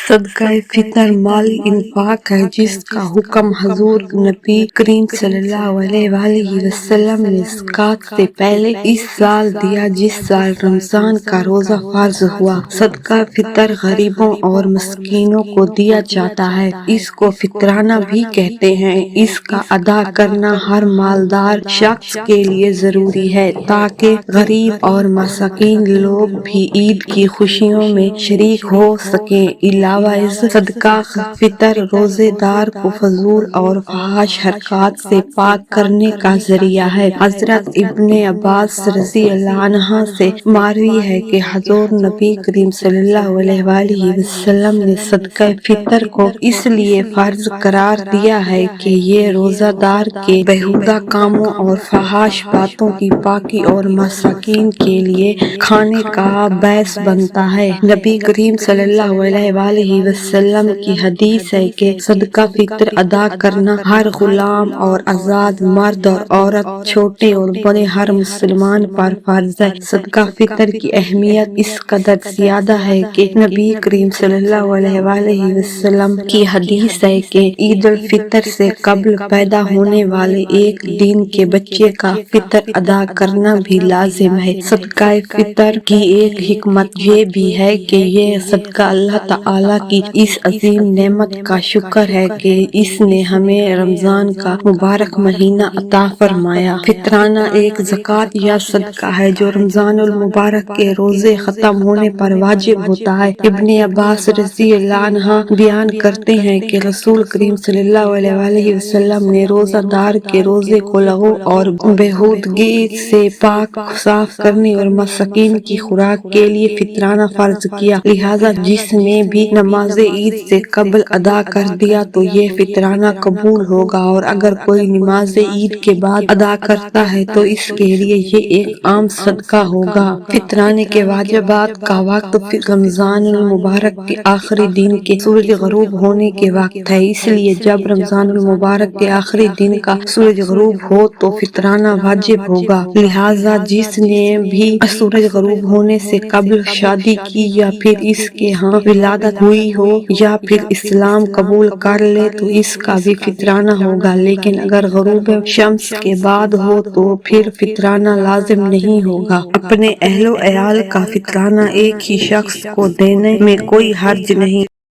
صدقہ فطر مالی انفاق ہے جس کا حکم حضور نبی کریم صلی اللہ علیہ وآلہ وسلم نے زکوٰۃ سے پہلے اس سال دیا جس سال رمضان کا روزہ فرض ہوا۔ صدقہ فطر غریبوں اور مسکینوں کو دیا جاتا ہے۔ اس کو فطرانہ بھی کہتے ہیں۔ اس کا ادا کرنا ہر مالدار شخص کے لیے ضروری ہے تاکہ غریب اور مساکین لوگ بھی عید کی خوشیوں میں شریک ہو سکیں۔ علاوہ اس صدقہ فطر روزے دار کو فضول اور فحش حرکات سے پاک کرنے کا ذریعہ ہے۔ حضرت ابن عباس رضی اللہ عنہ سے مروی ہے کہ حضور نبی کریم صلی اللہ علیہ وآلہ وسلم نے صدقہ فطر کو اس لیے فرض قرار دیا ہے کہ یہ روزہ دار کے بیہودہ کاموں اور فحش باتوں کی پاکی اور مساکین کے لیے کھانے کا باعث بنتا ہے۔ نبی کریم صلی اللہ علیہ وآلہ وسلم کی حدیث ہے کہ صدقہ فطر ادا کرنا ہر غلام اور آزاد مرد اور عورت، چھوٹے اور بڑے ہر مسلمان پر فرض ہے۔ صدقہ فطر کی اہمیت اس قدر زیادہ ہے کہ نبی کریم صلی اللہ علیہ وآلہ وسلم کی حدیث ہے کہ عید الفطر سے قبل پیدا ہونے والے ایک دن کے بچے کا فطر ادا کرنا بھی لازم ہے۔ صدقہ فطر کی ایک حکمت یہ بھی ہے کہ یہ صدقہ اللہ تعالیٰ کی اس عظیم نعمت کا شکر ہے کہ اس نے ہمیں رمضان کا مبارک مہینہ عطا فرمایا۔ فطرانہ ایک زکوٰۃ یا صدقہ ہے جو رمضان المبارک کے روزے ختم ہونے پر واجب ہوتا ہے۔ ابن عباس رضی اللہ عنہ بیان کرتے ہیں کہ رسول کریم صلی اللہ علیہ وآلہ وسلم نے روزہ دار کے روزے کو لغو اور بیہودگی سے پاک صاف کرنے اور مساکین کی خوراک کے لیے فطرانہ فرض کیا، لہٰذا جس نے بھی نماز عید سے قبل ادا کر دیا تو یہ فطرانہ قبول ہوگا، اور اگر کوئی نماز عید کے بعد ادا کرتا ہے تو اس کے لیے یہ ایک عام صدقہ ہوگا۔ فطرانے کے واجبات کا وقت رمضان المبارک کے آخری دن کے سورج غروب ہونے کے وقت ہے، اس لیے جب رمضان المبارک کے آخری دن کا سورج غروب ہو تو فطرانہ واجب ہوگا، لہٰذا جس نے بھی سورج غروب ہونے سے قبل شادی کی یا پھر اس کے ہاں ولادت ہوئی ہو یا پھر اسلام قبول کر لے تو اس کا بھی فطرانہ ہوگا، لیکن اگر غروب شمس کے بعد ہو تو پھر فطرانہ لازم نہیں ہوگا۔ اپنے اہل و عیال کا فطرانہ ایک ہی شخص کو دینے میں کوئی حرج نہیں۔